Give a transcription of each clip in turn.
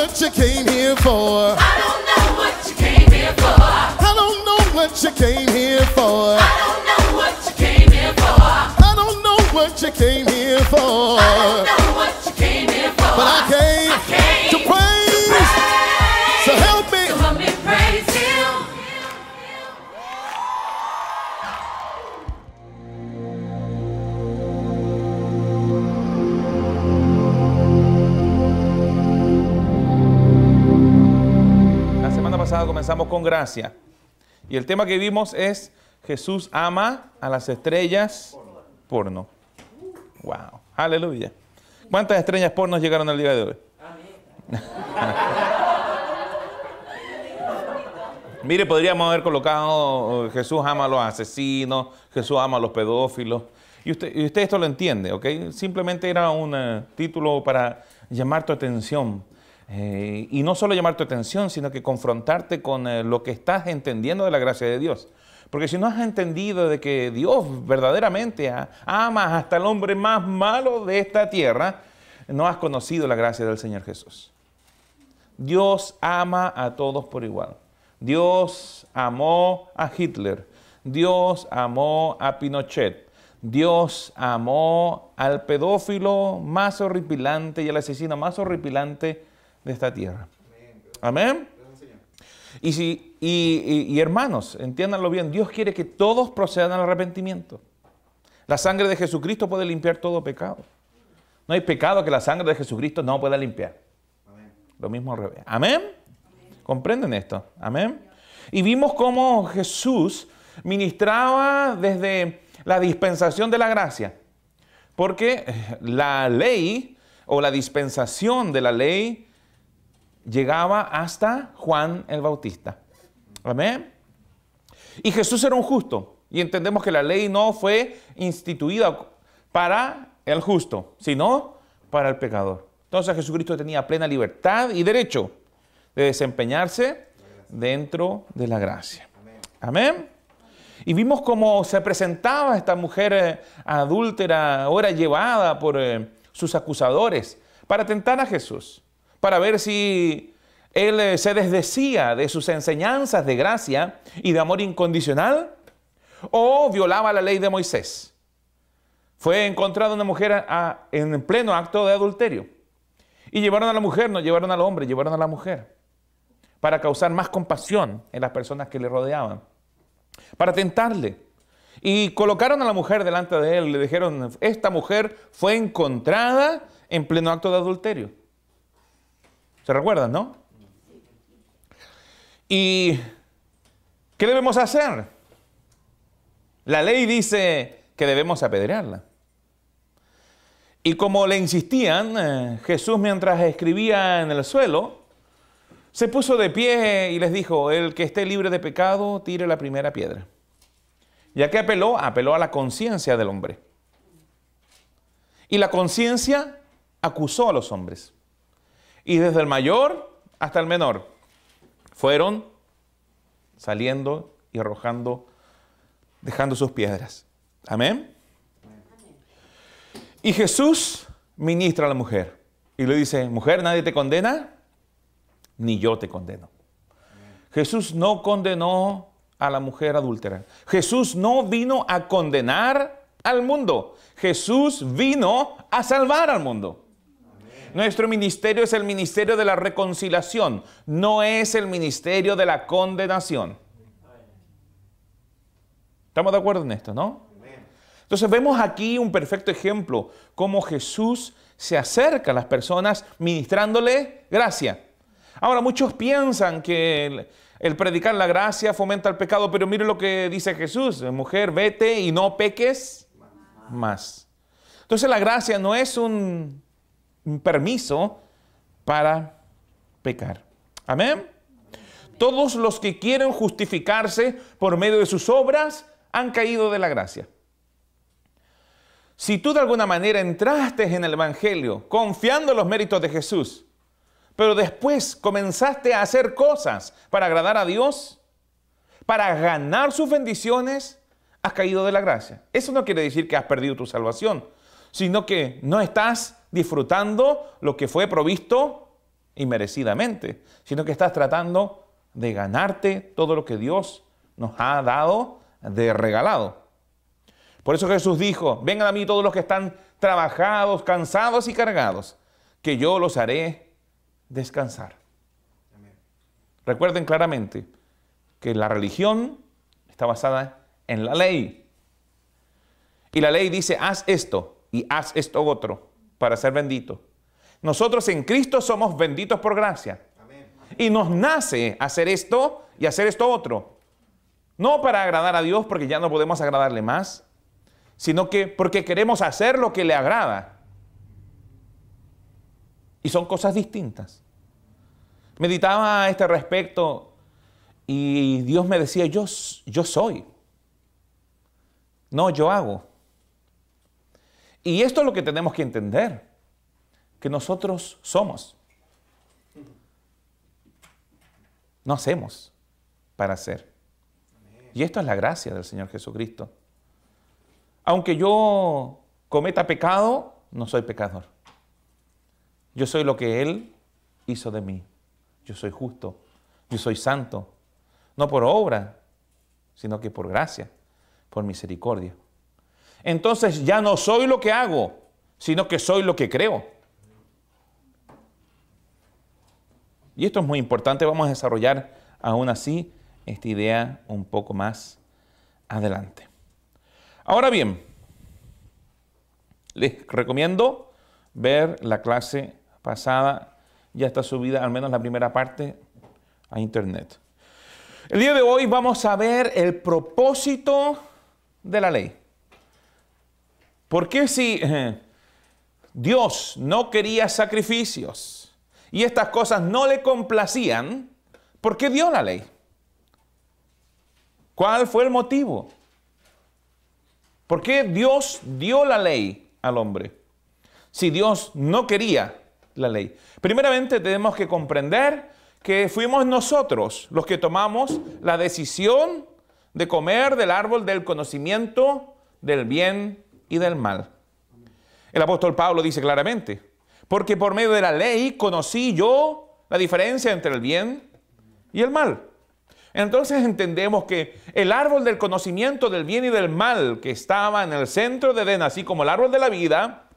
what you came here for. I don't know what you came here for. I don't know what you came here for. I don't know what you came here for. I don't know what you came here for. I don't know what you came here for. But I came to praise. So help me. So help me praise Him. La semana pasada comenzamos con gracia. Y el tema que vimos es Jesús ama a las estrellas porno. Wow, aleluya. ¿Cuántas estrellas porno llegaron al día de hoy? Mire, podríamos haber colocado Jesús ama a los asesinos, Jesús ama a los pedófilos. Y usted esto lo entiende, ¿ok? Simplemente era un título para llamar tu atención. Y no solo llamar tu atención, sino que confrontarte con lo que estás entendiendo de la gracia de Dios. Porque si no has entendido de que Dios verdaderamente ama hasta el hombre más malo de esta tierra, no has conocido la gracia del Señor Jesús. Dios ama a todos por igual. Dios amó a Hitler. Dios amó a Pinochet. Dios amó al pedófilo más horripilante y al asesino más horripilante de esta tierra. Amén. Y hermanos, entiéndanlo bien, Dios quiere que todos procedan al arrepentimiento. La sangre de Jesucristo puede limpiar todo pecado. No hay pecado que la sangre de Jesucristo no pueda limpiar. Amén. Lo mismo al revés. ¿Amén? Amén. ¿Comprenden esto? Amén. Y vimos cómo Jesús ministraba desde la dispensación de la gracia. Porque la ley o la dispensación de la ley llegaba hasta Juan el Bautista. Amén. Y Jesús era un justo. Y entendemos que la ley no fue instituida para el justo, sino para el pecador. Entonces Jesucristo tenía plena libertad y derecho de desempeñarse dentro de la gracia. Amén. Y vimos cómo se presentaba esta mujer adúltera, ahora llevada por sus acusadores, para tentar a Jesús, para ver si él se desdecía de sus enseñanzas de gracia y de amor incondicional o violaba la ley de Moisés. Fue encontrada una mujer en pleno acto de adulterio. Y llevaron a la mujer, no llevaron al hombre, llevaron a la mujer, para causar más compasión en las personas que le rodeaban, para tentarle. Y colocaron a la mujer delante de él, le dijeron, esta mujer fue encontrada en pleno acto de adulterio. ¿Se recuerdan, no? ¿Y qué debemos hacer? La ley dice que debemos apedrearla. Y como le insistían, Jesús, mientras escribía en el suelo, se puso de pie y les dijo, el que esté libre de pecado, tire la primera piedra. ¿Y a qué apeló? Apeló a la conciencia del hombre. Y la conciencia acusó a los hombres. Y desde el mayor hasta el menor fueron saliendo y arrojando, dejando sus piedras. Amén. Y Jesús ministra a la mujer y le dice, mujer, nadie te condena, ni yo te condeno. Jesús no condenó a la mujer adúltera. Jesús no vino a condenar al mundo. Jesús vino a salvar al mundo. Nuestro ministerio es el ministerio de la reconciliación, no es el ministerio de la condenación. ¿Estamos de acuerdo en esto, no? Entonces vemos aquí un perfecto ejemplo, cómo Jesús se acerca a las personas ministrándole gracia. Ahora, muchos piensan que el predicar la gracia fomenta el pecado, pero mire lo que dice Jesús, mujer, vete y no peques más. Entonces la gracia no es un permiso para pecar. Amén. Todos los que quieren justificarse por medio de sus obras han caído de la gracia. Si tú de alguna manera entraste en el Evangelio confiando en los méritos de Jesús, pero después comenzaste a hacer cosas para agradar a Dios, para ganar sus bendiciones, has caído de la gracia. Eso no quiere decir que has perdido tu salvación, sino que no estás disfrutando lo que fue provisto inmerecidamente, sino que estás tratando de ganarte todo lo que Dios nos ha dado de regalado. Por eso Jesús dijo, vengan a mí todos los que están trabajados, cansados y cargados, que yo los haré descansar. Amén. Recuerden claramente que la religión está basada en la ley. Y la ley dice, haz esto y haz esto otro para ser bendito. Nosotros en Cristo somos benditos por gracia. Amén. Y nos nace hacer esto y hacer esto otro. No para agradar a Dios porque ya no podemos agradarle más, sino que porque queremos hacer lo que le agrada. Y son cosas distintas. Meditaba a este respecto y Dios me decía, yo soy. No, yo hago. Y esto es lo que tenemos que entender, que nosotros somos. No hacemos para hacer. Y esto es la gracia del Señor Jesucristo. Aunque yo cometa pecado, no soy pecador. Yo soy lo que Él hizo de mí. Yo soy justo. Yo soy santo. No por obra, sino que por gracia, por misericordia. Entonces ya no soy lo que hago, sino que soy lo que creo. Y esto es muy importante. Vamos a desarrollar aún así esta idea un poco más adelante. Ahora bien, les recomiendo ver la clase pasada. Ya está subida, al menos la primera parte, a internet. El día de hoy vamos a ver el propósito de la ley. ¿Por qué si Dios no quería sacrificios y estas cosas no le complacían, por qué dio la ley? ¿Cuál fue el motivo? ¿Por qué Dios dio la ley al hombre si Dios no quería la ley? Primeramente tenemos que comprender que fuimos nosotros los que tomamos la decisión de comer del árbol del conocimiento del bien y del mal. El apóstol Pablo dice claramente, porque por medio de la ley conocí yo la diferencia entre el bien y el mal. Entonces entendemos que el árbol del conocimiento del bien y del mal que estaba en el centro de Edén, así como el árbol de la vida,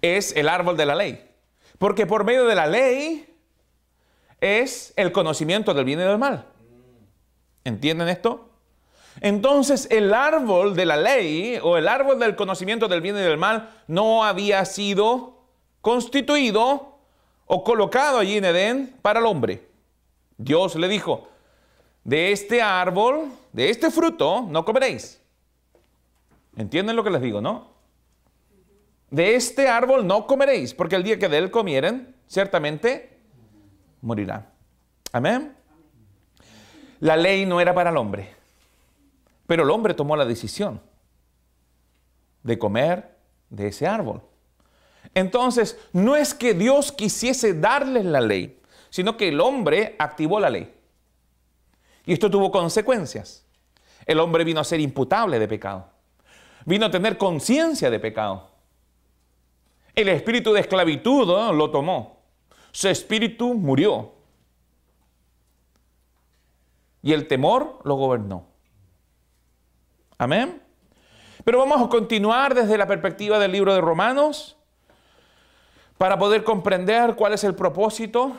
es el árbol de la ley. Porque por medio de la ley es el conocimiento del bien y del mal. ¿Entienden esto? Entonces el árbol de la ley o el árbol del conocimiento del bien y del mal no había sido constituido o colocado allí en Edén para el hombre. Dios le dijo, de este árbol, de este fruto, no comeréis. ¿Entienden lo que les digo, no? De este árbol no comeréis, porque el día que de él comieren, ciertamente morirán. Amén. La ley no era para el hombre, pero el hombre tomó la decisión de comer de ese árbol. Entonces, no es que Dios quisiese darles la ley, sino que el hombre activó la ley. Y esto tuvo consecuencias. El hombre vino a ser imputable de pecado. Vino a tener conciencia de pecado. El espíritu de esclavitud lo tomó. Su espíritu murió. Y el temor lo gobernó. Amén. Pero vamos a continuar desde la perspectiva del libro de Romanos para poder comprender cuál es el propósito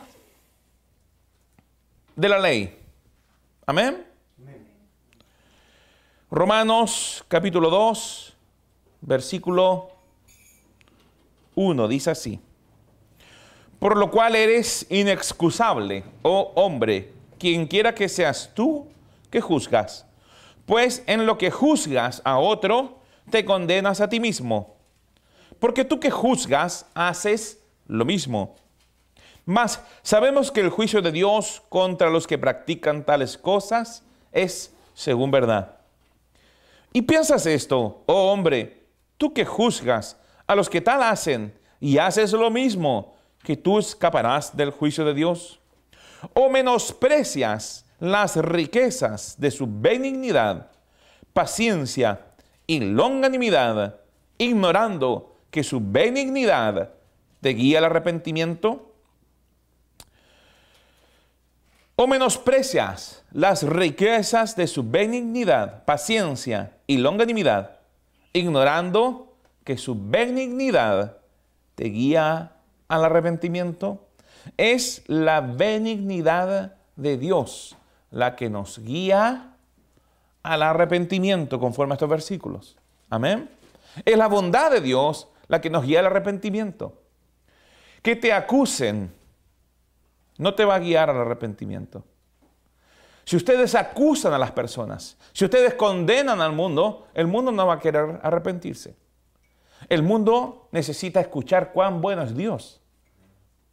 de la ley. Amén. Romanos capítulo 2, versículo 1, dice así. Por lo cual eres inexcusable, oh hombre, quien quiera que seas tú que juzgas. Pues en lo que juzgas a otro, te condenas a ti mismo. Porque tú que juzgas, haces lo mismo. Mas sabemos que el juicio de Dios contra los que practican tales cosas es según verdad. Y piensas esto, oh hombre, tú que juzgas a los que tal hacen y haces lo mismo, que tú escaparás del juicio de Dios. O menosprecias las riquezas de su benignidad, paciencia y longanimidad, ignorando que su benignidad te guía al arrepentimiento. ¿O menosprecias las riquezas de su benignidad, paciencia y longanimidad, ignorando que su benignidad te guía al arrepentimiento? Es la benignidad de Dios la que nos guía al arrepentimiento, conforme a estos versículos. Amén. Es la bondad de Dios la que nos guía al arrepentimiento. Que te acusen no te va a guiar al arrepentimiento. Si ustedes acusan a las personas, si ustedes condenan al mundo, el mundo no va a querer arrepentirse. El mundo necesita escuchar cuán bueno es Dios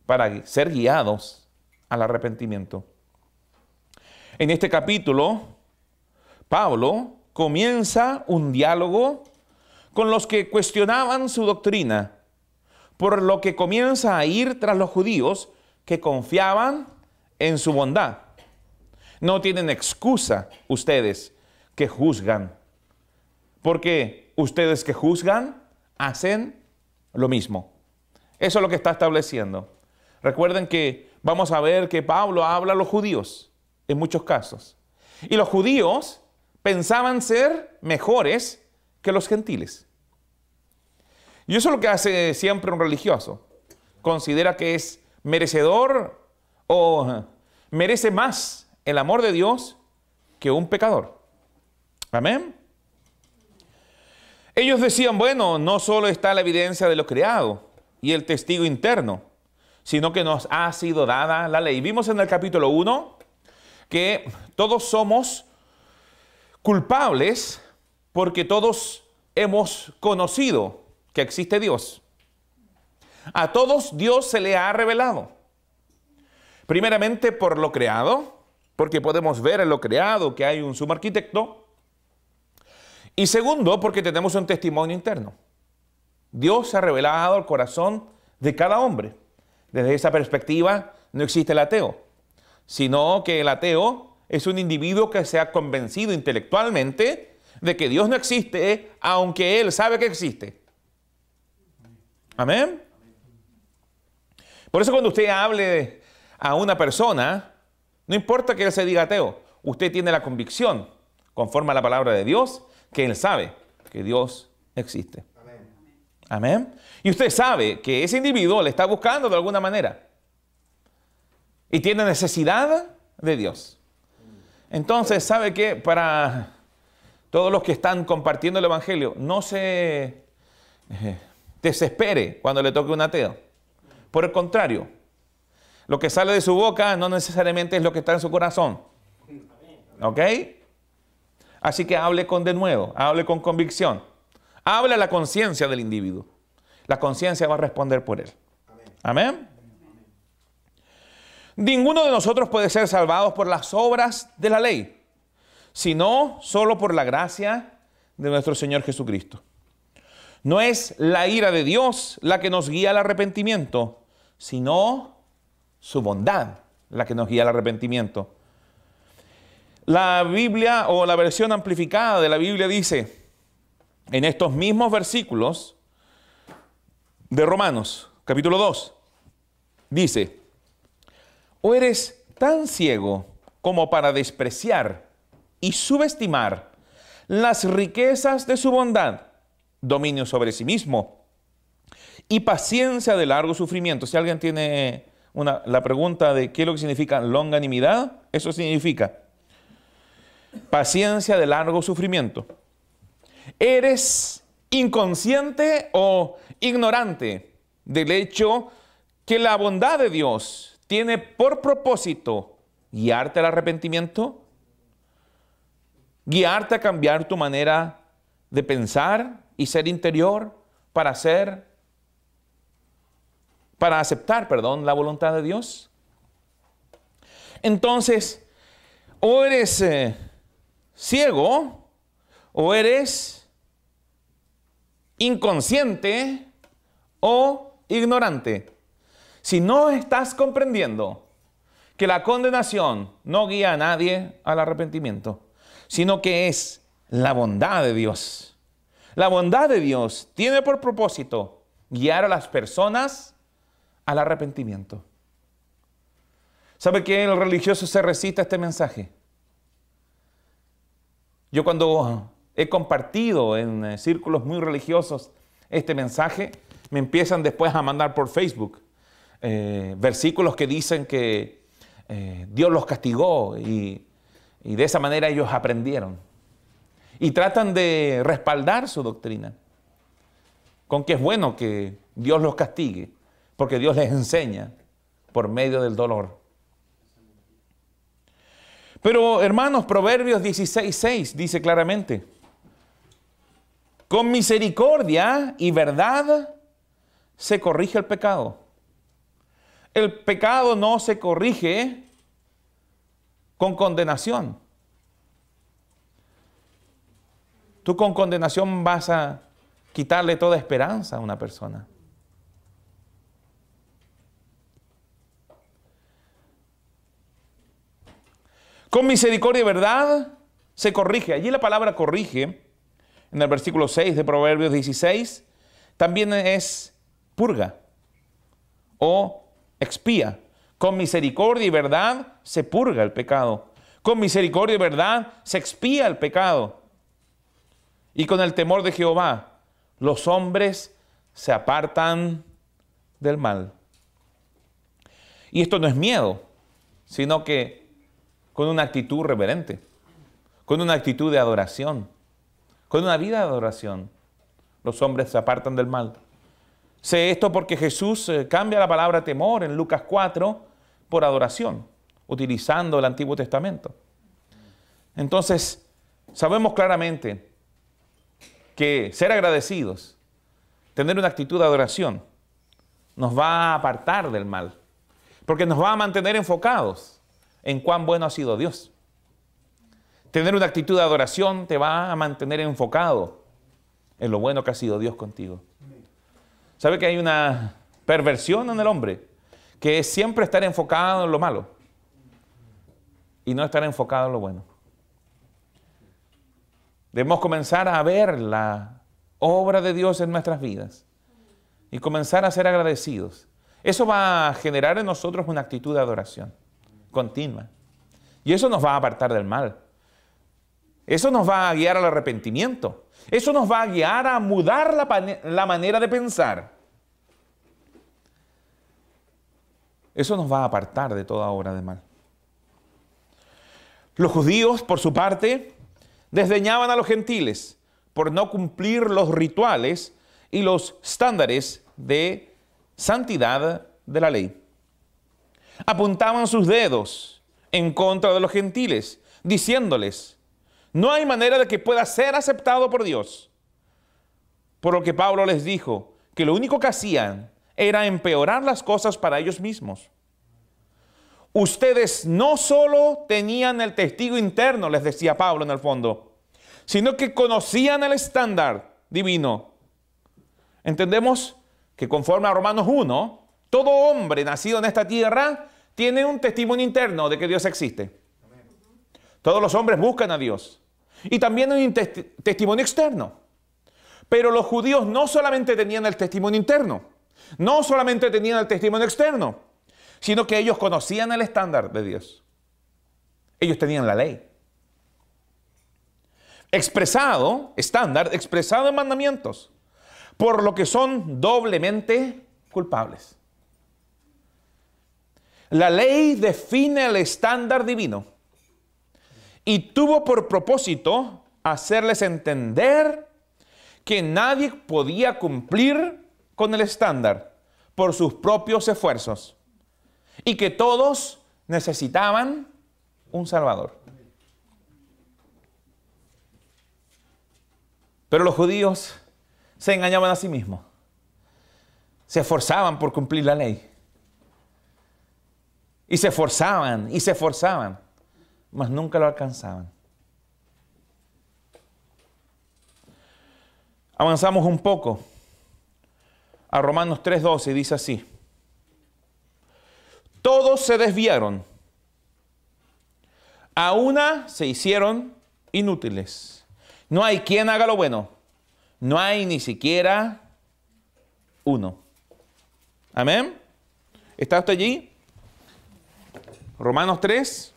para ser guiados al arrepentimiento. En este capítulo, Pablo comienza un diálogo con los que cuestionaban su doctrina, por lo que comienza a ir tras los judíos que confiaban en su bondad. No tienen excusa ustedes que juzgan, porque ustedes que juzgan hacen lo mismo. Eso es lo que está estableciendo. Recuerden que vamos a ver que Pablo habla a los judíos en muchos casos. Y los judíos pensaban ser mejores que los gentiles. Y eso es lo que hace siempre un religioso. Considera que es merecedor o merece más el amor de Dios que un pecador. Amén. Ellos decían, bueno, no solo está la evidencia de lo creado y el testigo interno, sino que nos ha sido dada la ley. Vimos en el capítulo 1 que todos somos culpables porque todos hemos conocido que existe Dios. A todos Dios se le ha revelado. Primeramente por lo creado, porque podemos ver en lo creado que hay un sumo arquitecto. Y segundo, porque tenemos un testimonio interno. Dios se ha revelado al corazón de cada hombre. Desde esa perspectiva no existe el ateo, sino que el ateo es un individuo que se ha convencido intelectualmente de que Dios no existe, aunque él sabe que existe. Amén. Por eso cuando usted hable a una persona, no importa que él se diga ateo, usted tiene la convicción, conforme a la palabra de Dios, que él sabe que Dios existe. Amén. Amén. Y usted sabe que ese individuo le está buscando de alguna manera y tiene necesidad de Dios. Entonces, ¿sabe qué? Para todos los que están compartiendo el Evangelio, no se desespere cuando le toque un ateo. Por el contrario, lo que sale de su boca no necesariamente es lo que está en su corazón. ¿Ok? Así que hable con denuedo, hable con convicción. Hable a la conciencia del individuo. La conciencia va a responder por él. Amén. Ninguno de nosotros puede ser salvado por las obras de la ley, sino solo por la gracia de nuestro Señor Jesucristo. No es la ira de Dios la que nos guía al arrepentimiento, sino su bondad la que nos guía al arrepentimiento. La Biblia o la versión amplificada de la Biblia dice, en estos mismos versículos de Romanos, capítulo 2, dice, ¿o eres tan ciego como para despreciar y subestimar las riquezas de su bondad, dominio sobre sí mismo y paciencia de largo sufrimiento? Si alguien tiene la pregunta de qué es lo que significa longanimidad, eso significa paciencia de largo sufrimiento. ¿Eres inconsciente o ignorante del hecho que la bondad de Dios tiene por propósito guiarte al arrepentimiento? Guiarte a cambiar tu manera de pensar y ser interior para aceptar, la voluntad de Dios. Entonces, o eres ciego o eres inconsciente o ignorante. Si no estás comprendiendo que la condenación no guía a nadie al arrepentimiento, sino que es la bondad de Dios. La bondad de Dios tiene por propósito guiar a las personas al arrepentimiento. ¿Sabe que el religioso se resiste a este mensaje? Yo cuando he compartido en círculos muy religiosos este mensaje, me empiezan después a mandar por Facebook versículos que dicen que Dios los castigó y de esa manera ellos aprendieron. Y tratan de respaldar su doctrina con que es bueno que Dios los castigue, porque Dios les enseña por medio del dolor. Pero hermanos, Proverbios 16:6 dice claramente: con misericordia y verdad se corrige el pecado. El pecado no se corrige con condenación. Tú con condenación vas a quitarle toda esperanza a una persona. Con misericordia y verdad se corrige. Allí la palabra corrige, en el versículo 6 de Proverbios 16, también es purga o expía. Con misericordia y verdad se purga el pecado. Con misericordia y verdad se expía el pecado. Y con el temor de Jehová los hombres se apartan del mal. Y esto no es miedo, sino que con una actitud reverente, con una actitud de adoración, con una vida de adoración, los hombres se apartan del mal. Sé esto porque Jesús cambia la palabra temor en Lucas 4 por adoración, utilizando el Antiguo Testamento. Entonces, sabemos claramente que ser agradecidos, tener una actitud de adoración, nos va a apartar del mal, porque nos va a mantener enfocados en cuán bueno ha sido Dios. Tener una actitud de adoración te va a mantener enfocado en lo bueno que ha sido Dios contigo. ¿Sabe que hay una perversión en el hombre? Que es siempre estar enfocado en lo malo y no estar enfocado en lo bueno. Debemos comenzar a ver la obra de Dios en nuestras vidas y comenzar a ser agradecidos. Eso va a generar en nosotros una actitud de adoración continua. Y eso nos va a apartar del mal. Eso nos va a guiar al arrepentimiento. Eso nos va a guiar a mudar la manera de pensar. Eso nos va a apartar de toda obra de mal. Los judíos, por su parte, desdeñaban a los gentiles por no cumplir los rituales y los estándares de santidad de la ley. Apuntaban sus dedos en contra de los gentiles, diciéndoles: no hay manera de que pueda ser aceptado por Dios. Por lo que Pablo les dijo que lo único que hacían era empeorar las cosas para ellos mismos. Ustedes no solo tenían el testigo interno, les decía Pablo en el fondo, sino que conocían el estándar divino. Entendemos que conforme a Romanos 1, todo hombre nacido en esta tierra tiene un testimonio interno de que Dios existe. Todos los hombres buscan a Dios. Y también hay un testimonio externo. Pero los judíos no solamente tenían el testimonio interno, no solamente tenían el testimonio externo, sino que ellos conocían el estándar de Dios. Ellos tenían la ley. Estándar expresado en mandamientos, por lo que son doblemente culpables. La ley define el estándar divino y tuvo por propósito hacerles entender que nadie podía cumplir con el estándar por sus propios esfuerzos y que todos necesitaban un Salvador. Pero los judíos se engañaban a sí mismos. Se esforzaban por cumplir la ley. Y se esforzaban, mas nunca lo alcanzaban. Avanzamos un poco a Romanos 3:12, dice así: todos se desviaron, a una se hicieron inútiles. No hay quien haga lo bueno, no hay ni siquiera uno. Amén. ¿Está usted allí? Romanos 3.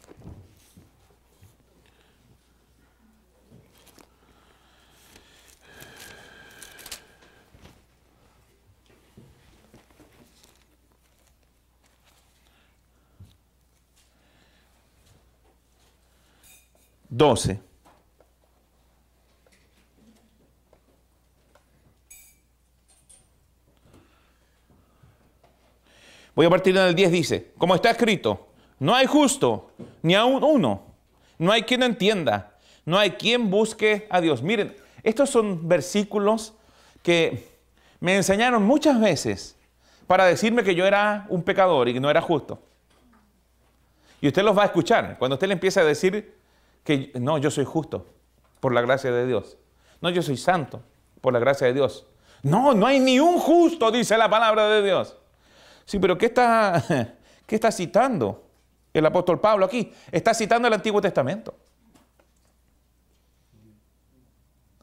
Doce. Voy a partir en el 10, dice, como está escrito, no hay justo, ni aun uno, no hay quien entienda, no hay quien busque a Dios. Miren, estos son versículos que me enseñaron muchas veces para decirme que yo era un pecador y que no era justo. Y usted los va a escuchar cuando usted le empieza a decir que no, yo soy justo por la gracia de Dios. No, yo soy santo por la gracia de Dios. No, no hay ni un justo, dice la palabra de Dios. Sí, pero ¿qué está citando el apóstol Pablo aquí? Está citando el Antiguo Testamento.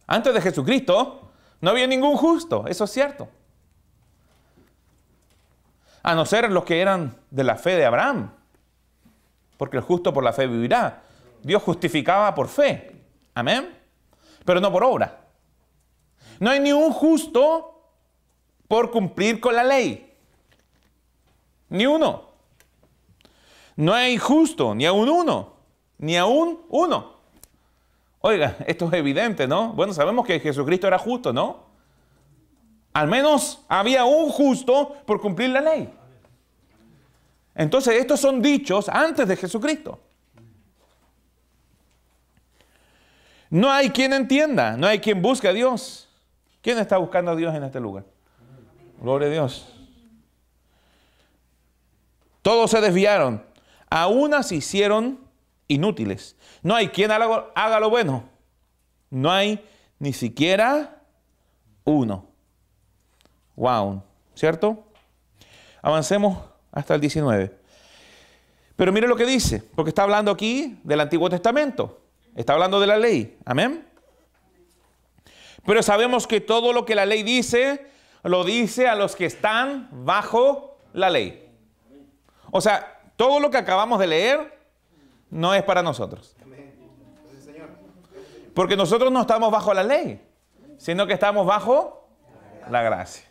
Antes de Jesucristo no había ningún justo, eso es cierto. A no ser los que eran de la fe de Abraham, porque el justo por la fe vivirá. Dios justificaba por fe, amén, pero no por obra. No hay ni un justo por cumplir con la ley. Ni uno. No hay justo, ni aun uno. Ni aun uno. Oiga, esto es evidente, ¿no? Bueno, sabemos que Jesucristo era justo, ¿no? Al menos había un justo por cumplir la ley. Entonces, estos son dichos antes de Jesucristo. No hay quien entienda, no hay quien busque a Dios. ¿Quién está buscando a Dios en este lugar? Gloria a Dios. Todos se desviaron, a una se hicieron inútiles. No hay quien haga lo bueno. No hay ni siquiera uno. Wow, ¿cierto? Avancemos hasta el 19. Pero mire lo que dice, porque está hablando aquí del Antiguo Testamento. Está hablando de la ley. Amén. Pero sabemos que todo lo que la ley dice, lo dice a los que están bajo la ley. O sea, todo lo que acabamos de leer no es para nosotros. Porque nosotros no estamos bajo la ley, sino que estamos bajo la gracia.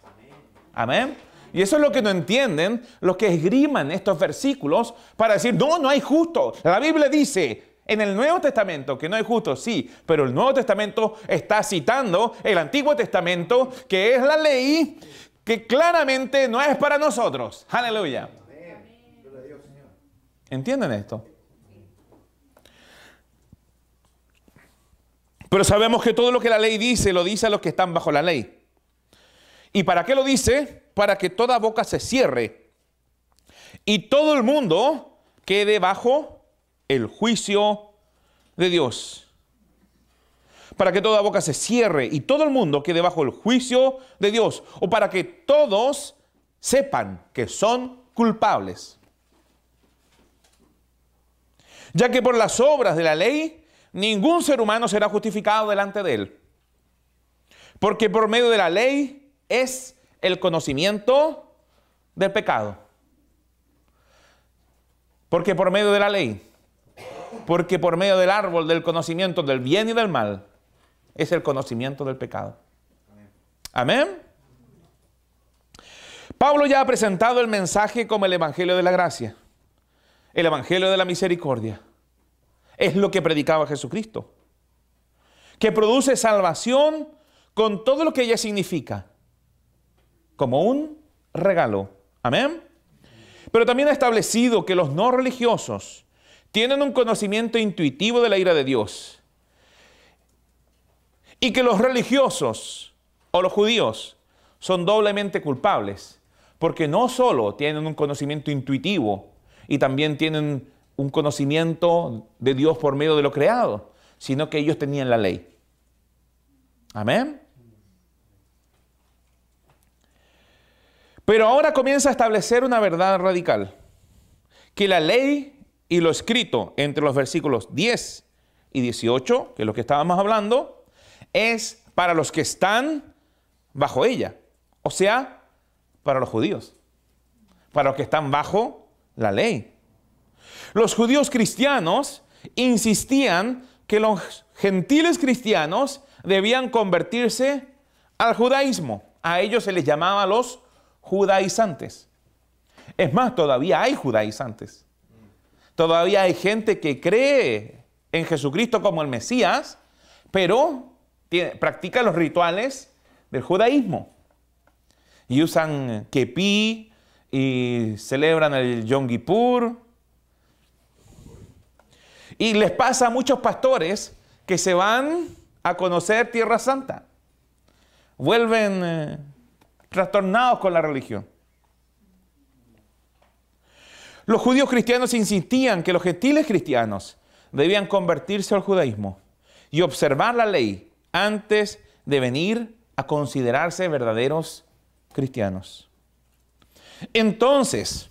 Amén. Y eso es lo que no entienden los que esgriman estos versículos para decir, no, no hay justo. La Biblia dice en el Nuevo Testamento que no hay justo, sí, pero el Nuevo Testamento está citando el Antiguo Testamento, que es la ley, que claramente no es para nosotros. Aleluya. ¿Entienden esto? Pero sabemos que todo lo que la ley dice, lo dice a los que están bajo la ley. ¿Y para qué lo dice? Para que toda boca se cierre y todo el mundo quede bajo el juicio de Dios. Para que toda boca se cierre y todo el mundo quede bajo el juicio de Dios. O para que todos sepan que son culpables. Ya que por las obras de la ley, ningún ser humano será justificado delante de él. Porque por medio de la ley es el conocimiento del pecado. Porque por medio de la ley, porque por medio del árbol del conocimiento del bien y del mal, es el conocimiento del pecado. Amén. Pablo ya ha presentado el mensaje como el evangelio de la gracia. El evangelio de la misericordia. Es lo que predicaba Jesucristo. Que produce salvación con todo lo que ella significa. Como un regalo. Amén. Pero también ha establecido que los no religiosos tienen un conocimiento intuitivo de la ira de Dios. Y que los religiosos o los judíos son doblemente culpables. Porque no solo tienen un conocimiento intuitivo y también tienen un conocimiento de Dios por medio de lo creado, sino que ellos tenían la ley. Amén. Pero ahora comienza a establecer una verdad radical, que la ley y lo escrito entre los versículos 10 y 18, que es lo que estábamos hablando, es para los que están bajo ella, o sea, para los judíos, para los que están bajo la ley. Los judíos cristianos insistían que los gentiles cristianos debían convertirse al judaísmo. A ellos se les llamaba los judaizantes. Es más, todavía hay judaizantes. Todavía hay gente que cree en Jesucristo como el Mesías, pero practica los rituales del judaísmo. Y usan kepí y celebran el Yom Kippur. Y les pasa a muchos pastores que se van a conocer Tierra Santa. Vuelven trastornados con la religión. Los judíos cristianos insistían que los gentiles cristianos debían convertirse al judaísmo y observar la ley antes de venir a considerarse verdaderos cristianos. Entonces,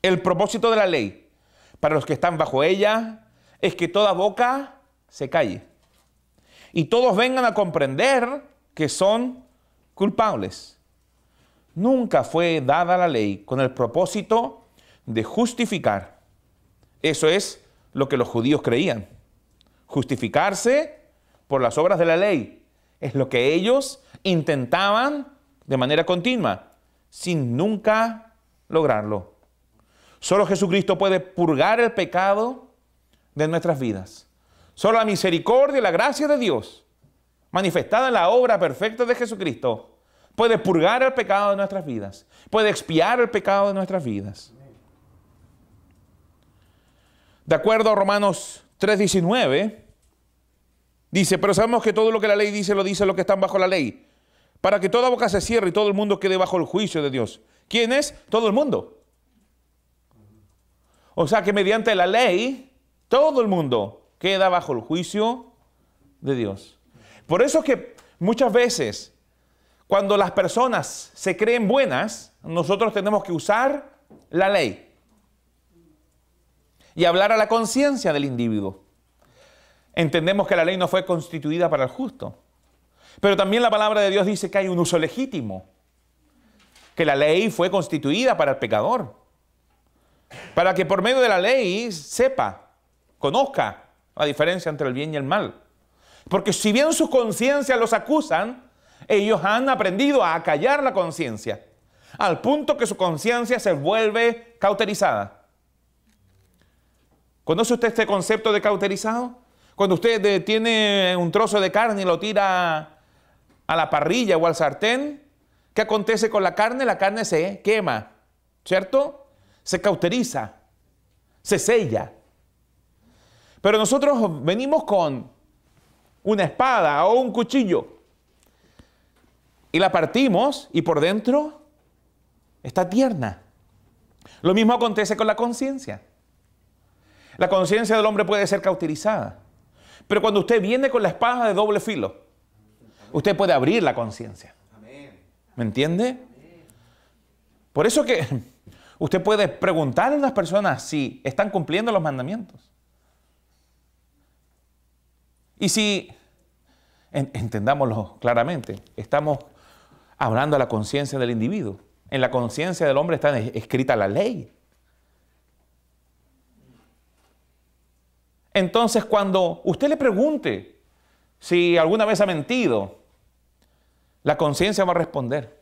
el propósito de la ley para los que están bajo ella es que toda boca se calle y todos vengan a comprender que son culpables. Nunca fue dada la ley con el propósito de justificar. Eso es lo que los judíos creían. Justificarse por las obras de la ley. Es lo que ellos intentaban de manera continua, sin nunca lograrlo. Solo Jesucristo puede purgar el pecado de nuestras vidas. Solo la misericordia y la gracia de Dios, manifestada en la obra perfecta de Jesucristo, puede purgar el pecado de nuestras vidas. Puede expiar el pecado de nuestras vidas. De acuerdo a Romanos 3:19, dice, pero sabemos que todo lo que la ley dice, lo dicen los que están bajo la ley, para que toda boca se cierre y todo el mundo quede bajo el juicio de Dios. ¿Quién es? Todo el mundo. O sea que mediante la ley, todo el mundo queda bajo el juicio de Dios. Por eso es que muchas veces, cuando las personas se creen buenas, nosotros tenemos que usar la ley y hablar a la conciencia del individuo. Entendemos que la ley no fue constituida para el justo, pero también la palabra de Dios dice que hay un uso legítimo, que la ley fue constituida para el pecador, para que por medio de la ley sepa, conozca la diferencia entre el bien y el mal. Porque si bien sus conciencias los acusan, ellos han aprendido a acallar la conciencia, al punto que su conciencia se vuelve cauterizada. ¿Conoce usted este concepto de cauterizado? Cuando usted tiene un trozo de carne y lo tira a la parrilla o al sartén, ¿qué acontece con la carne? La carne se quema, ¿cierto? Se cauteriza, se sella. Pero nosotros venimos con una espada o un cuchillo y la partimos y por dentro está tierna. Lo mismo acontece con la conciencia. La conciencia del hombre puede ser cauterizada. Pero cuando usted viene con la espada de doble filo, usted puede abrir la conciencia. ¿Me entiende? Por eso que usted puede preguntarle a las personas si están cumpliendo los mandamientos. Y si, entendámoslo claramente, estamos hablando a la conciencia del individuo. En la conciencia del hombre está escrita la ley. Entonces, cuando usted le pregunte si alguna vez ha mentido, la conciencia va a responder.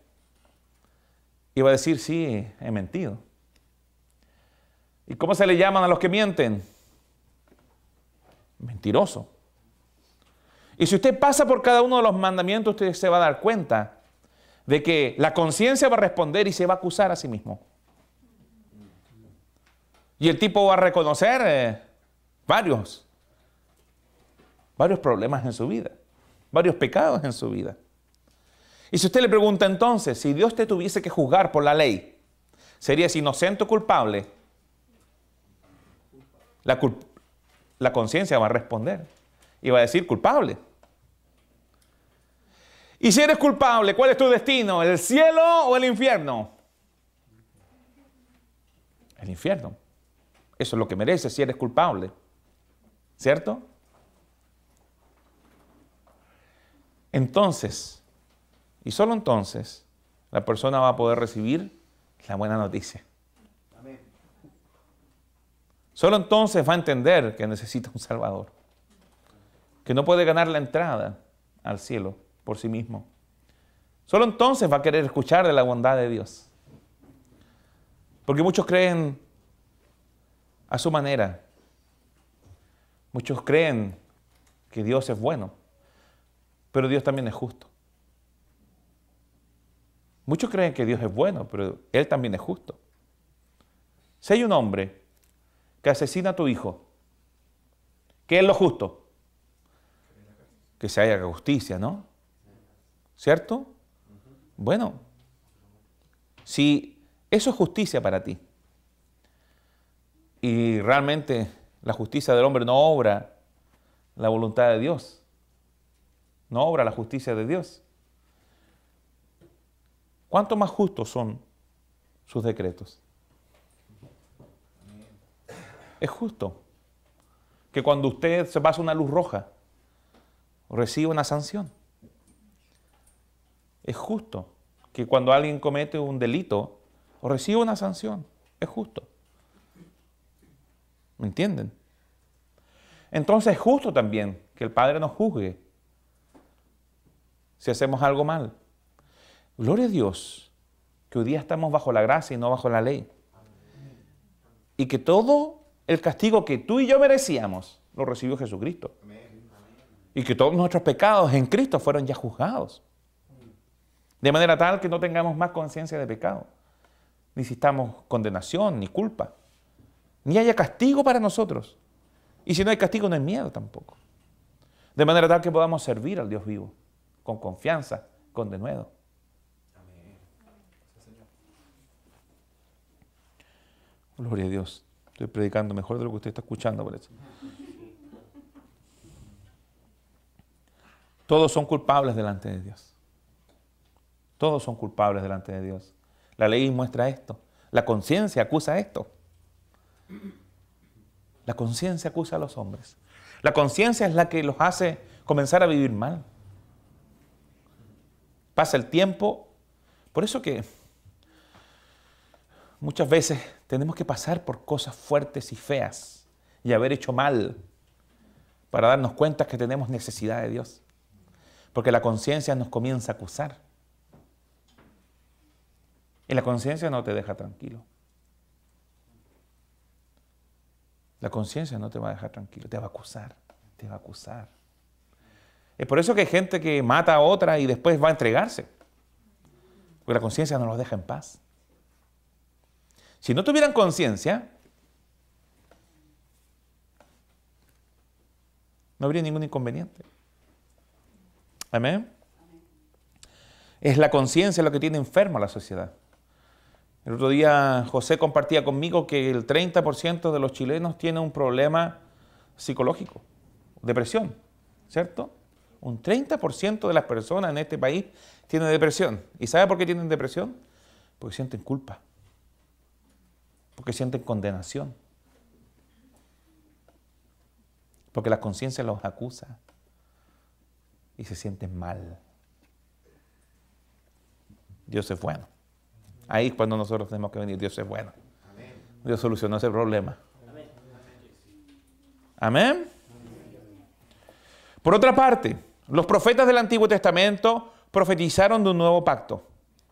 Y va a decir, sí, he mentido. ¿Y cómo se le llaman a los que mienten? Mentiroso. Y si usted pasa por cada uno de los mandamientos, usted se va a dar cuenta de que la conciencia va a responder y se va a acusar a sí mismo. Y el tipo va a reconocer varios problemas en su vida, varios pecados en su vida. Y si usted le pregunta entonces, si Dios te tuviese que juzgar por la ley, ¿serías inocente o culpable? La conciencia va a responder y va a decir culpable. Y si eres culpable, ¿cuál es tu destino? ¿El cielo o el infierno? El infierno. Eso es lo que mereces si eres culpable. ¿Cierto? Entonces, y solo entonces, la persona va a poder recibir la buena noticia. Amén. Solo entonces va a entender que necesita un Salvador, que no puede ganar la entrada al cielo por sí mismo. Solo entonces va a querer escuchar de la bondad de Dios. Porque muchos creen a su manera. Muchos creen que Dios es bueno, pero Dios también es justo. Muchos creen que Dios es bueno, pero Él también es justo. Si hay un hombre que asesina a tu hijo, ¿qué es lo justo? Que se haga justicia, ¿no? ¿Cierto? Bueno, si eso es justicia para ti, y realmente la justicia del hombre no obra la voluntad de Dios, no obra la justicia de Dios, ¿cuánto más justos son sus decretos? Es justo que cuando usted se pasa una luz roja, reciba una sanción. Es justo que cuando alguien comete un delito, reciba una sanción. Es justo. ¿Me entienden? Entonces es justo también que el Padre nos juzgue si hacemos algo mal. Gloria a Dios que hoy día estamos bajo la gracia y no bajo la ley. Y que todo el castigo que tú y yo merecíamos lo recibió Jesucristo. Y que todos nuestros pecados en Cristo fueron ya juzgados. De manera tal que no tengamos más conciencia de pecado. Ni sintamos condenación, ni culpa. Ni haya castigo para nosotros. Y si no hay castigo, no hay miedo tampoco. De manera tal que podamos servir al Dios vivo. Con confianza, con denuedo. Gloria a Dios. Estoy predicando mejor de lo que usted está escuchando, por eso. Todos son culpables delante de Dios. Todos son culpables delante de Dios. La ley muestra esto. La conciencia acusa esto. La conciencia acusa a los hombres. La conciencia es la que los hace comenzar a vivir mal. Pasa el tiempo. Por eso que muchas veces tenemos que pasar por cosas fuertes y feas y haber hecho mal para darnos cuenta que tenemos necesidad de Dios. Porque la conciencia nos comienza a acusar. Y la conciencia no te deja tranquilo. La conciencia no te va a dejar tranquilo, te va a acusar, te va a acusar. Es por eso que hay gente que mata a otra y después va a entregarse. Porque la conciencia no los deja en paz. Si no tuvieran conciencia, no habría ningún inconveniente. Amén. Es la conciencia lo que tiene enferma a la sociedad. El otro día José compartía conmigo que el 30% de los chilenos tiene un problema psicológico, depresión, ¿cierto? Un 30% de las personas en este país tienen depresión. ¿Y sabe por qué tienen depresión? Porque sienten culpa, porque sienten condenación, porque la conciencia los acusa y se sienten mal. Dios es bueno. Ahí es cuando nosotros tenemos que venir. Dios es bueno. Dios solucionó ese problema. Amén. Por otra parte, los profetas del Antiguo Testamento profetizaron de un nuevo pacto,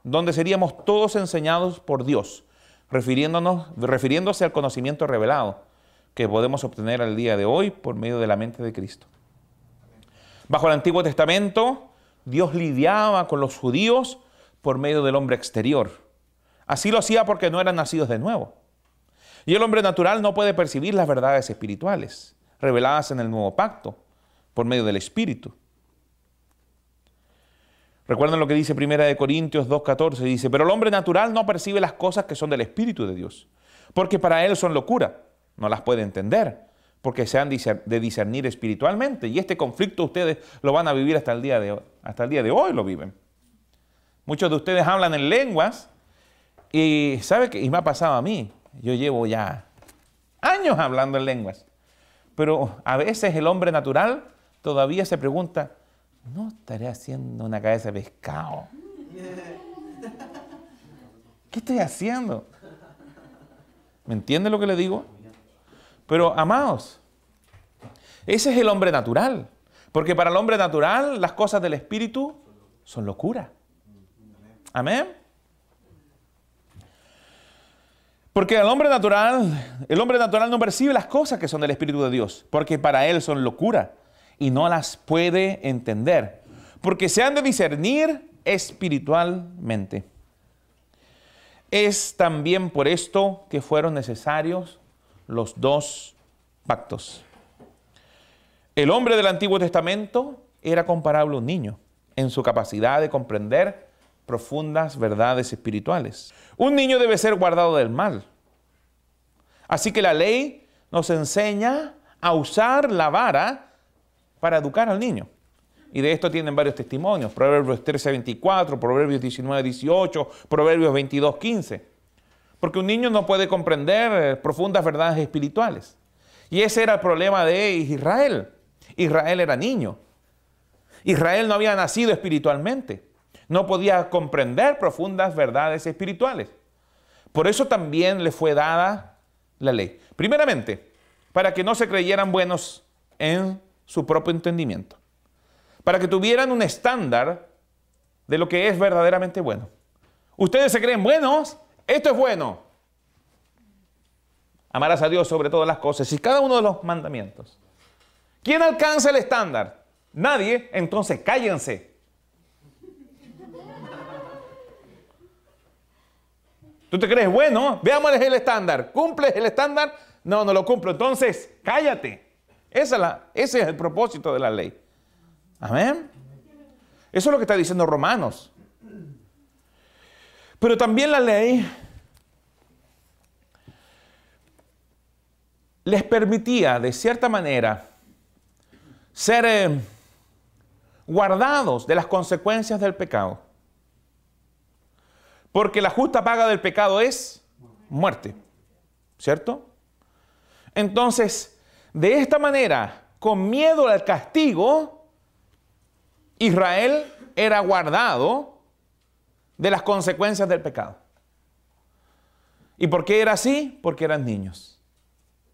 donde seríamos todos enseñados por Dios, refiriéndose al conocimiento revelado que podemos obtener al día de hoy por medio de la mente de Cristo. Bajo el Antiguo Testamento, Dios lidiaba con los judíos por medio del hombre exterior. Así lo hacía porque no eran nacidos de nuevo. Y el hombre natural no puede percibir las verdades espirituales reveladas en el nuevo pacto por medio del Espíritu. Recuerden lo que dice 1 Corintios 2:14. Dice, pero el hombre natural no percibe las cosas que son del Espíritu de Dios, porque para él son locura. No las puede entender, porque se han de discernir espiritualmente. Y este conflicto ustedes lo van a vivir hasta el día de hoy. Hasta el día de hoy lo viven. Muchos de ustedes hablan en lenguas. Y ¿sabe qué? Y me ha pasado a mí. Yo llevo ya años hablando en lenguas. Pero a veces el hombre natural todavía se pregunta, ¿no estaré haciendo una cabeza de pescado? ¿Qué estoy haciendo? ¿Me entiende lo que le digo? Pero, amados, ese es el hombre natural. Porque para el hombre natural las cosas del Espíritu son locura. Amén. Porque el hombre natural no percibe las cosas que son del Espíritu de Dios, porque para él son locura y no las puede entender, porque se han de discernir espiritualmente. Es también por esto que fueron necesarios los dos pactos. El hombre del Antiguo Testamento era comparable a un niño en su capacidad de comprender profundas verdades espirituales. Un niño debe ser guardado del mal. Así que la ley nos enseña a usar la vara para educar al niño. Y de esto tienen varios testimonios. Proverbios 13:24, Proverbios 19:18, Proverbios 22:15. Porque un niño no puede comprender profundas verdades espirituales. Y ese era el problema de Israel. Israel era niño. Israel no había nacido espiritualmente. No podía comprender profundas verdades espirituales. Por eso también le fue dada la ley. Primeramente, para que no se creyeran buenos en su propio entendimiento. Para que tuvieran un estándar de lo que es verdaderamente bueno. Ustedes se creen buenos, esto es bueno. Amarás a Dios sobre todas las cosas y cada uno de los mandamientos. ¿Quién alcanza el estándar? Nadie, entonces cállense. ¿Tú te crees bueno? Veamos el estándar. ¿Cumples el estándar? No, no lo cumplo. Entonces, cállate. Ese es el propósito de la ley. Amén. Eso es lo que está diciendo Romanos. Pero también la ley les permitía, de cierta manera, ser guardados de las consecuencias del pecado. Porque la justa paga del pecado es muerte, ¿cierto? Entonces, de esta manera, con miedo al castigo, Israel era guardado de las consecuencias del pecado. ¿Y por qué era así? Porque eran niños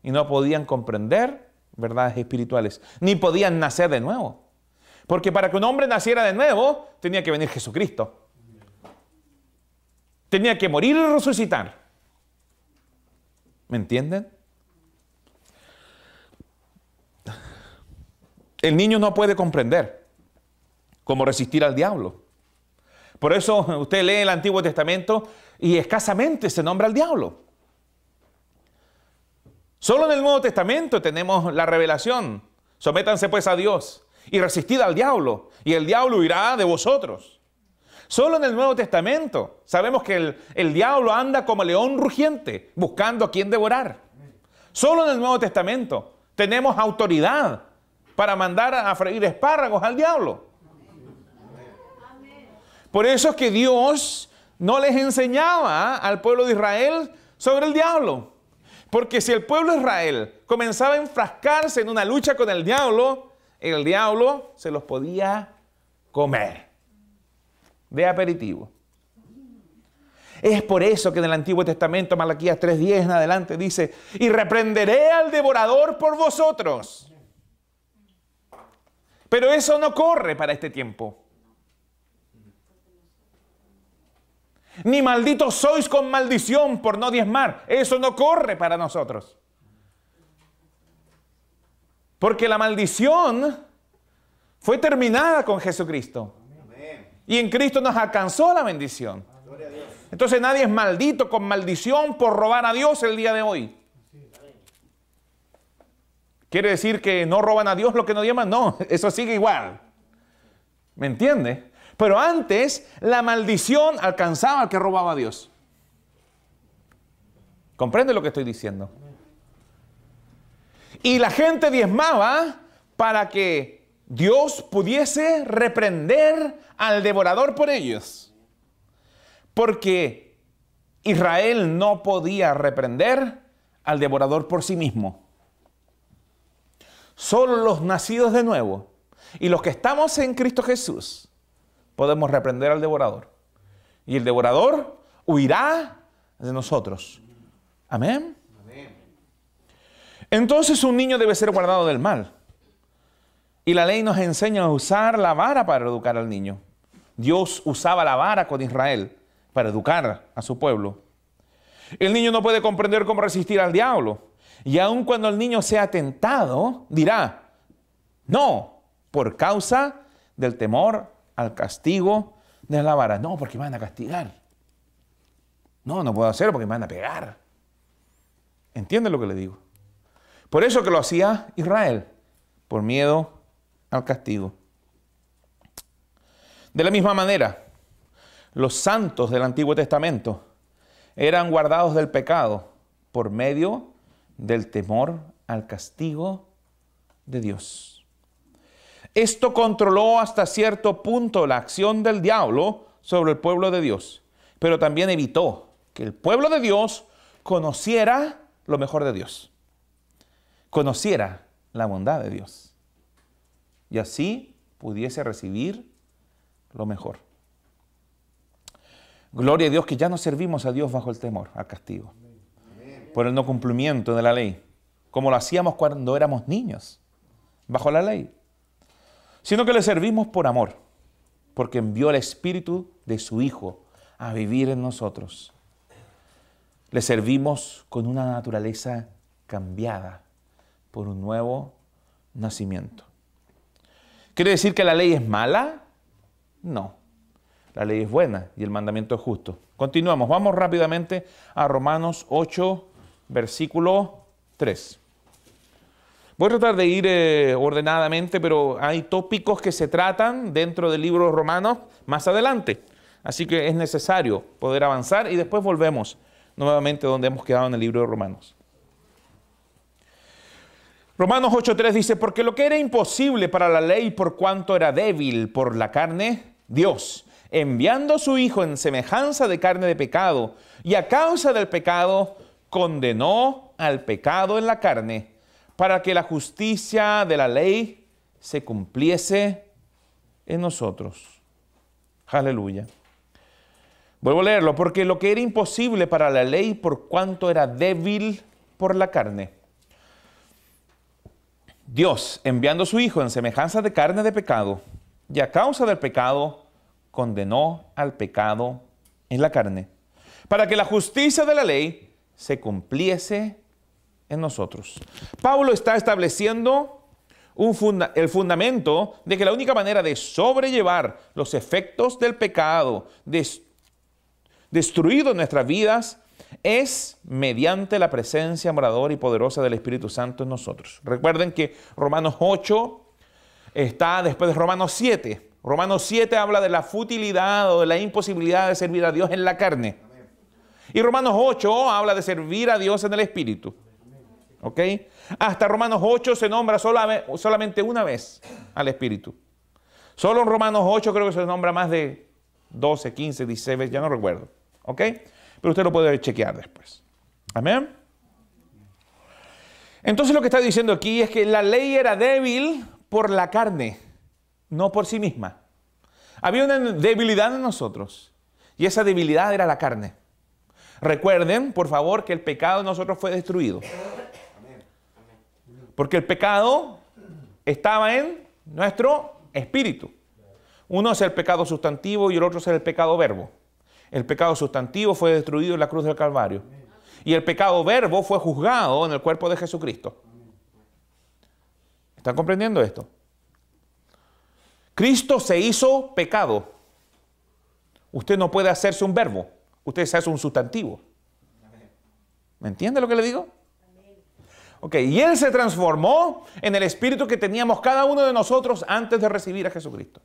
y no podían comprender verdades espirituales, ni podían nacer de nuevo. Porque para que un hombre naciera de nuevo, tenía que venir Jesucristo. Tenía que morir y resucitar. ¿Me entienden? El niño no puede comprender cómo resistir al diablo. Por eso usted lee el Antiguo Testamento y escasamente se nombra al diablo. Solo en el Nuevo Testamento tenemos la revelación. Sométanse pues a Dios y resistid al diablo, y el diablo huirá de vosotros. Solo en el Nuevo Testamento sabemos que el diablo anda como león rugiente, buscando a quien devorar. Solo en el Nuevo Testamento tenemos autoridad para mandar a freír espárragos al diablo. Por eso es que Dios no les enseñaba al pueblo de Israel sobre el diablo. Porque si el pueblo de Israel comenzaba a enfrascarse en una lucha con el diablo se los podía comer de aperitivo. Es por eso que en el Antiguo Testamento, Malaquías 3:10 en adelante dice: y reprenderé al devorador por vosotros. Pero eso no corre para este tiempo. Ni malditos sois con maldición por no diezmar. Eso no corre para nosotros. Porque la maldición fue terminada con Jesucristo. Y en Cristo nos alcanzó la bendición. Entonces nadie es maldito con maldición por robar a Dios el día de hoy. ¿Quiere decir que no roban a Dios los que no diezman? No, eso sigue igual. ¿Me entiende? Pero antes la maldición alcanzaba al que robaba a Dios. ¿Comprende lo que estoy diciendo? Y la gente diezmaba para que Dios pudiese reprender al devorador por ellos. Porque Israel no podía reprender al devorador por sí mismo. Solo los nacidos de nuevo y los que estamos en Cristo Jesús podemos reprender al devorador. Y el devorador huirá de nosotros. Amén. Entonces un niño debe ser guardado del mal. Y la ley nos enseña a usar la vara para educar al niño. Dios usaba la vara con Israel para educar a su pueblo. El niño no puede comprender cómo resistir al diablo. Y aun cuando el niño sea tentado, dirá, no, por causa del temor al castigo de la vara. No, porque me van a castigar. No, no puedo hacerlo porque me van a pegar. ¿Entiende lo que le digo? Por eso que lo hacía Israel, por miedo al castigo. De la misma manera, los santos del Antiguo Testamento eran guardados del pecado por medio del temor al castigo de Dios. Esto controló hasta cierto punto la acción del diablo sobre el pueblo de Dios, pero también evitó que el pueblo de Dios conociera lo mejor de Dios, conociera la bondad de Dios y así pudiese recibir lo mejor. Gloria a Dios que ya no servimos a Dios bajo el temor al castigo, por el no cumplimiento de la ley, como lo hacíamos cuando éramos niños, bajo la ley, sino que le servimos por amor, porque envió el Espíritu de su Hijo a vivir en nosotros. Le servimos con una naturaleza cambiada por un nuevo nacimiento. ¿Quiere decir que la ley es mala? No. La ley es buena y el mandamiento es justo. Continuamos. Vamos rápidamente a Romanos 8, versículo 3. Voy a tratar de ir ordenadamente, pero hay tópicos que se tratan dentro del libro de Romanos más adelante. Así que es necesario poder avanzar y después volvemos nuevamente donde hemos quedado en el libro de Romanos. Romanos 8:3 dice, porque lo que era imposible para la ley por cuanto era débil por la carne, Dios, enviando a su Hijo en semejanza de carne de pecado, y a causa del pecado, condenó al pecado en la carne, para que la justicia de la ley se cumpliese en nosotros. Aleluya. Vuelvo a leerlo, porque lo que era imposible para la ley por cuanto era débil por la carne. Dios, enviando a su Hijo en semejanza de carne de pecado, y a causa del pecado, condenó al pecado en la carne, para que la justicia de la ley se cumpliese en nosotros. Pablo está estableciendo el fundamento de que la única manera de sobrellevar los efectos del pecado destruido en nuestras vidas es mediante la presencia moradora y poderosa del Espíritu Santo en nosotros. Recuerden que Romanos 8 está después de Romanos 7. Romanos 7 habla de la futilidad o de la imposibilidad de servir a Dios en la carne. Y Romanos 8 habla de servir a Dios en el Espíritu. ¿Ok? Hasta Romanos 8 se nombra solamente una vez al Espíritu. Solo en Romanos 8 creo que se nombra más de 12, 15, 16 veces, ya no recuerdo. ¿Ok? Pero usted lo puede chequear después. Amén. Entonces lo que está diciendo aquí es que la ley era débil por la carne, no por sí misma. Había una debilidad en nosotros y esa debilidad era la carne. Recuerden, por favor, que el pecado en nosotros fue destruido. Porque el pecado estaba en nuestro espíritu. Uno es el pecado sustantivo y el otro es el pecado verbo. El pecado sustantivo fue destruido en la cruz del Calvario. Y el pecado verbo fue juzgado en el cuerpo de Jesucristo. ¿Están comprendiendo esto? Cristo se hizo pecado. Usted no puede hacerse un verbo. Usted se hace un sustantivo. ¿Me entiende lo que le digo? Ok, y Él se transformó en el espíritu que teníamos cada uno de nosotros antes de recibir a Jesucristo.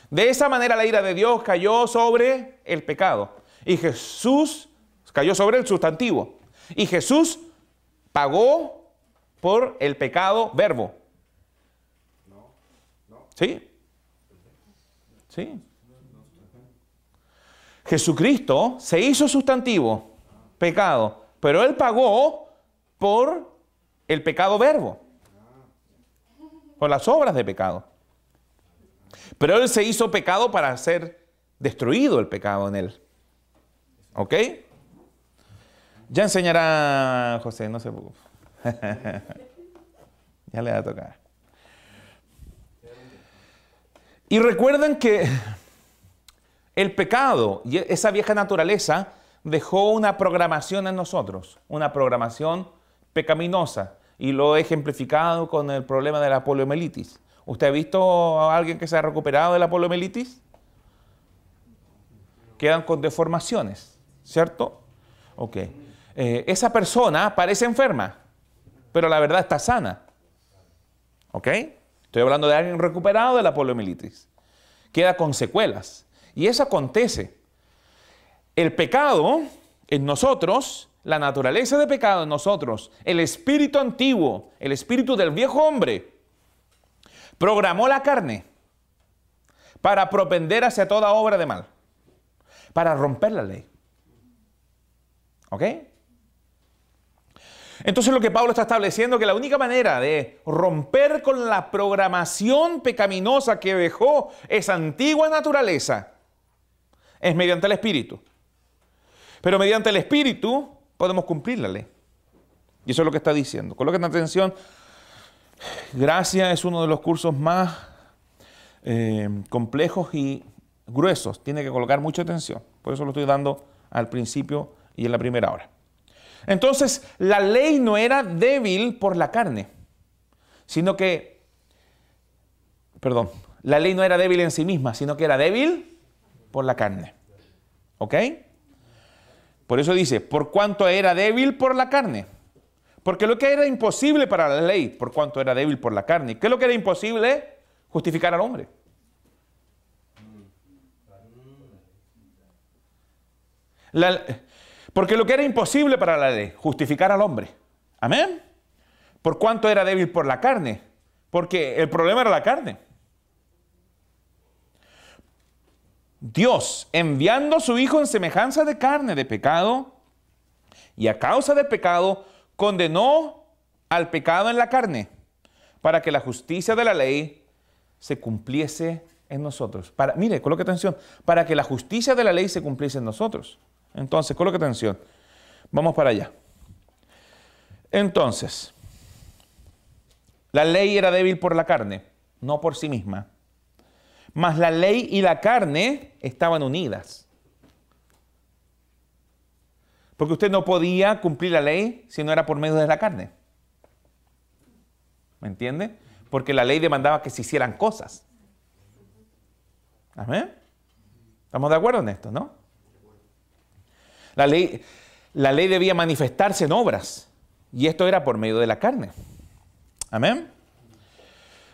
De esa manera la ira de Dios cayó sobre el pecado. Y Jesús cayó sobre el sustantivo. Y Jesús pagó por el pecado verbo. ¿Sí? ¿Sí? Jesucristo se hizo sustantivo, pecado, pero Él pagó por el pecado verbo, por las obras de pecado. Pero Él se hizo pecado para ser destruido el pecado en Él. ¿Ok? Ya enseñará José, no se preocupe. Ya le va a tocar. Y recuerden que el pecado y esa vieja naturaleza dejó una programación en nosotros, una programación pecaminosa, y lo he ejemplificado con el problema de la poliomielitis. ¿Usted ha visto a alguien que se ha recuperado de la poliomielitis? Quedan con deformaciones, ¿cierto? Ok. Esa persona parece enferma, pero la verdad está sana. ¿Ok? Estoy hablando de alguien recuperado de la poliomielitis. Queda con secuelas. Y eso acontece. El pecado en nosotros, la naturaleza de pecado en nosotros, el espíritu antiguo, el espíritu del viejo hombre, programó la carne para propender hacia toda obra de mal, para romper la ley. ¿Ok? Entonces lo que Pablo está estableciendo es que la única manera de romper con la programación pecaminosa que dejó esa antigua naturaleza es mediante el Espíritu. Pero mediante el Espíritu podemos cumplir la ley. Y eso es lo que está diciendo. Coloquen atención. Gracia es uno de los cursos más complejos y gruesos. Tiene que colocar mucha atención. Por eso lo estoy dando al principio y en la primera hora. Entonces, la ley no era débil por la carne, sino que, la ley no era débil en sí misma, sino que era débil por la carne. ¿Ok? Por eso dice, por cuanto era débil por la carne. Porque lo que era imposible para la ley, por cuanto era débil por la carne. ¿Qué es lo que era imposible? Justificar al hombre. Porque lo que era imposible para la ley, justificar al hombre. Amén. ¿Por cuánto era débil por la carne? Porque el problema era la carne. Dios, enviando a su Hijo en semejanza de carne de pecado, y a causa del pecado, condenó al pecado en la carne, para que la justicia de la ley se cumpliese en nosotros. Mire, coloque atención, para que la justicia de la ley se cumpliese en nosotros. Entonces, coloque atención. Vamos para allá. Entonces, la ley era débil por la carne, no por sí misma. Mas la ley y la carne estaban unidas. Porque usted no podía cumplir la ley si no era por medio de la carne. ¿Me entiende? Porque la ley demandaba que se hicieran cosas. ¿Amén? ¿Estamos de acuerdo en esto, no? La ley debía manifestarse en obras. Y esto era por medio de la carne. Amén.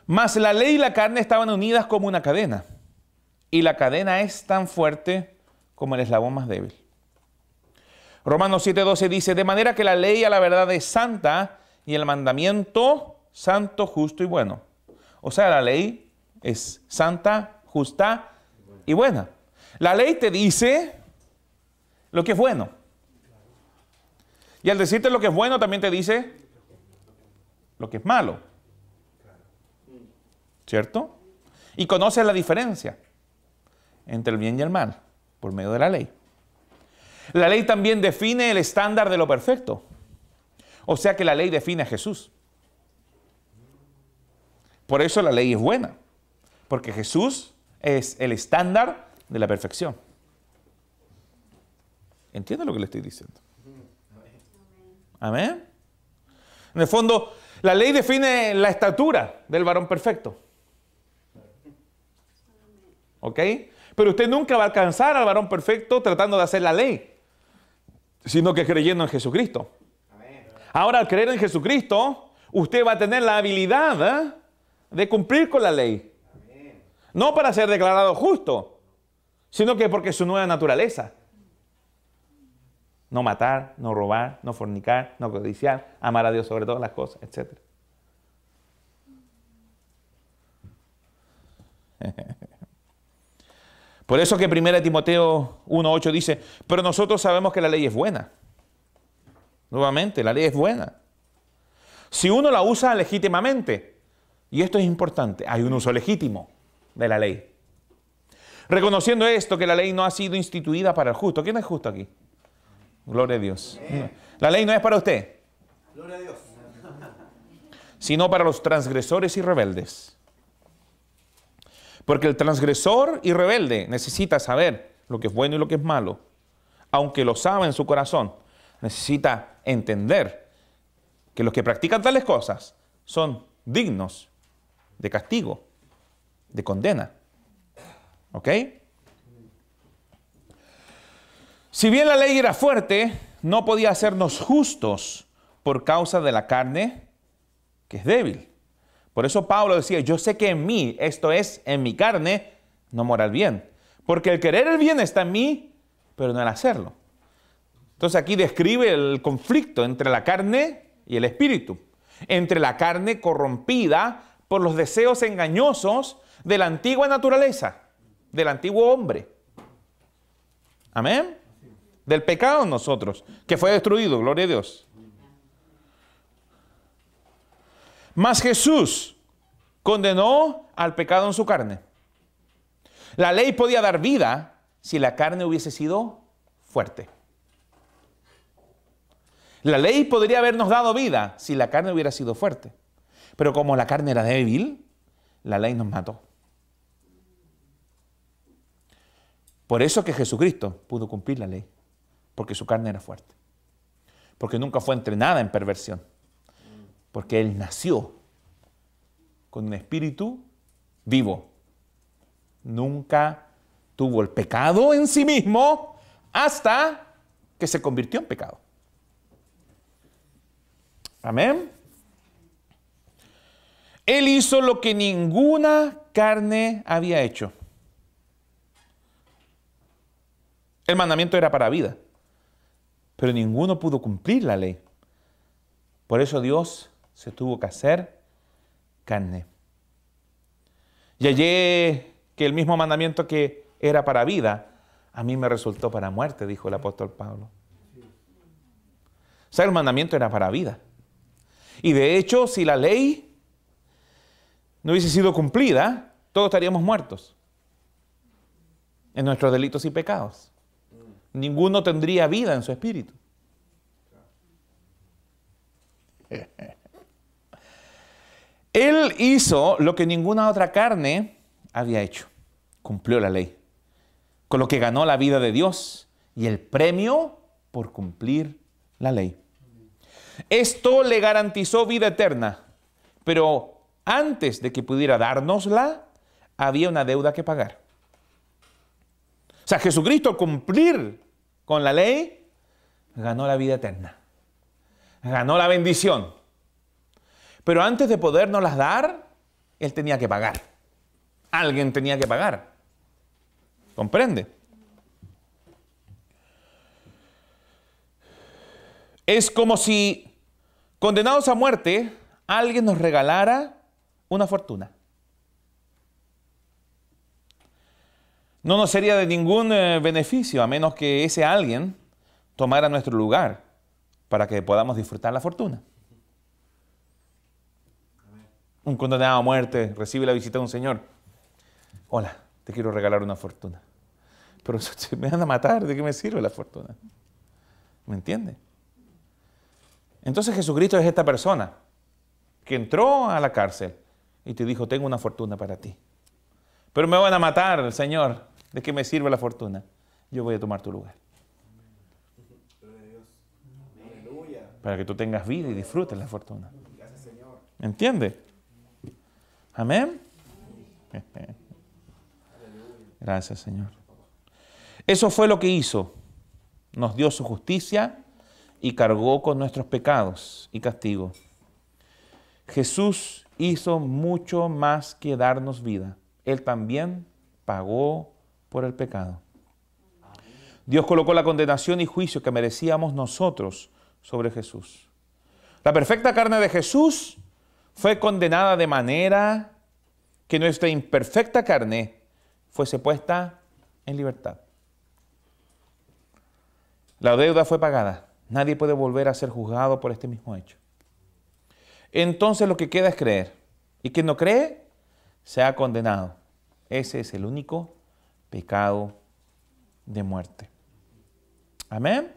Mas la ley y la carne estaban unidas como una cadena. Y la cadena es tan fuerte como el eslabón más débil. Romanos 7:12 dice, de manera que la ley a la verdad es santa y el mandamiento santo, justo y bueno. O sea, la ley es santa, justa y buena. La ley te dice lo que es bueno. Y al decirte lo que es bueno, también te dice lo que es malo. ¿Cierto? Y conoces la diferencia entre el bien y el mal por medio de la ley. La ley también define el estándar de lo perfecto. O sea que la ley define a Jesús. Por eso la ley es buena. Porque Jesús es el estándar de la perfección. ¿Entiende lo que le estoy diciendo? Amén. En el fondo, la ley define la estatura del varón perfecto. ¿Ok? Pero usted nunca va a alcanzar al varón perfecto tratando de hacer la ley, sino que creyendo en Jesucristo. Ahora, al creer en Jesucristo, usted va a tener la habilidad de cumplir con la ley. No para ser declarado justo, sino que porque es su nueva naturaleza. No matar, no robar, no fornicar, no codiciar, amar a Dios sobre todas las cosas, etc. Por eso que 1 Timoteo 1:8 dice, pero nosotros sabemos que la ley es buena. Nuevamente, la ley es buena. Si uno la usa legítimamente, y esto es importante, hay un uso legítimo de la ley. Reconociendo esto, que la ley no ha sido instituida para el justo. ¿Quién es justo aquí? Gloria a Dios. La ley no es para usted. Gloria a Dios. sino para los transgresores y rebeldes. Porque el transgresor y rebelde necesita saber lo que es bueno y lo que es malo. Aunque lo sabe en su corazón, necesita entender que los que practican tales cosas son dignos de castigo, de condena. ¿Ok? Si bien la ley era fuerte, no podía hacernos justos por causa de la carne, que es débil. Por eso Pablo decía, yo sé que en mí, esto es, en mi carne, no mora el bien. Porque el querer el bien está en mí, pero no el hacerlo. Entonces aquí describe el conflicto entre la carne y el espíritu. Entre la carne corrompida por los deseos engañosos de la antigua naturaleza, del antiguo hombre. Amén. Del pecado en nosotros, que fue destruido, gloria a Dios. Mas Jesús condenó al pecado en su carne. La ley podía dar vida si la carne hubiese sido fuerte. La ley podría habernos dado vida si la carne hubiera sido fuerte. Pero como la carne era débil, la ley nos mató. Por eso que Jesucristo pudo cumplir la ley. Porque su carne era fuerte. Porque nunca fue entrenada en perversión. Porque Él nació con un espíritu vivo. Nunca tuvo el pecado en sí mismo hasta que se convirtió en pecado. Amén. Él hizo lo que ninguna carne había hecho. El mandamiento era para vida, pero ninguno pudo cumplir la ley. Por eso Dios se tuvo que hacer carne. Y hallé que el mismo mandamiento que era para vida, a mí me resultó para muerte, dijo el apóstol Pablo. O sea, el mandamiento era para vida. Y de hecho, si la ley no hubiese sido cumplida, todos estaríamos muertos en nuestros delitos y pecados. Ninguno tendría vida en su espíritu. Él hizo lo que ninguna otra carne había hecho. Cumplió la ley, con lo que ganó la vida de Dios y el premio por cumplir la ley. Esto le garantizó vida eterna, pero antes de que pudiera dárnosla, había una deuda que pagar. O sea, Jesucristo al cumplir con la ley, ganó la vida eterna. Ganó la bendición. Pero antes de podernoslas dar, Él tenía que pagar. Alguien tenía que pagar. ¿Comprende? Es como si, condenados a muerte, alguien nos regalara una fortuna. No nos sería de ningún beneficio a menos que ese alguien tomara nuestro lugar para que podamos disfrutar la fortuna. Un condenado a muerte recibe la visita de un señor. Hola, te quiero regalar una fortuna. Pero si me van a matar, ¿de qué me sirve la fortuna? ¿Me entiende? Entonces Jesucristo es esta persona que entró a la cárcel y te dijo, tengo una fortuna para ti. Pero me van a matar, Señor. ¿De qué me sirve la fortuna? Yo voy a tomar tu lugar. Para que tú tengas vida y disfrutes la fortuna. ¿Entiende? Amén. Gracias, Señor. Eso fue lo que hizo. Nos dio su justicia y cargó con nuestros pecados y castigos. Jesús hizo mucho más que darnos vida. Él también pagó por el pecado. Dios colocó la condenación y juicio que merecíamos nosotros sobre Jesús. La perfecta carne de Jesús fue condenada de manera que nuestra imperfecta carne fuese puesta en libertad. La deuda fue pagada. Nadie puede volver a ser juzgado por este mismo hecho. Entonces lo que queda es creer. Y quien no cree, se ha condenado. Ese es el único pecado de muerte. Amén.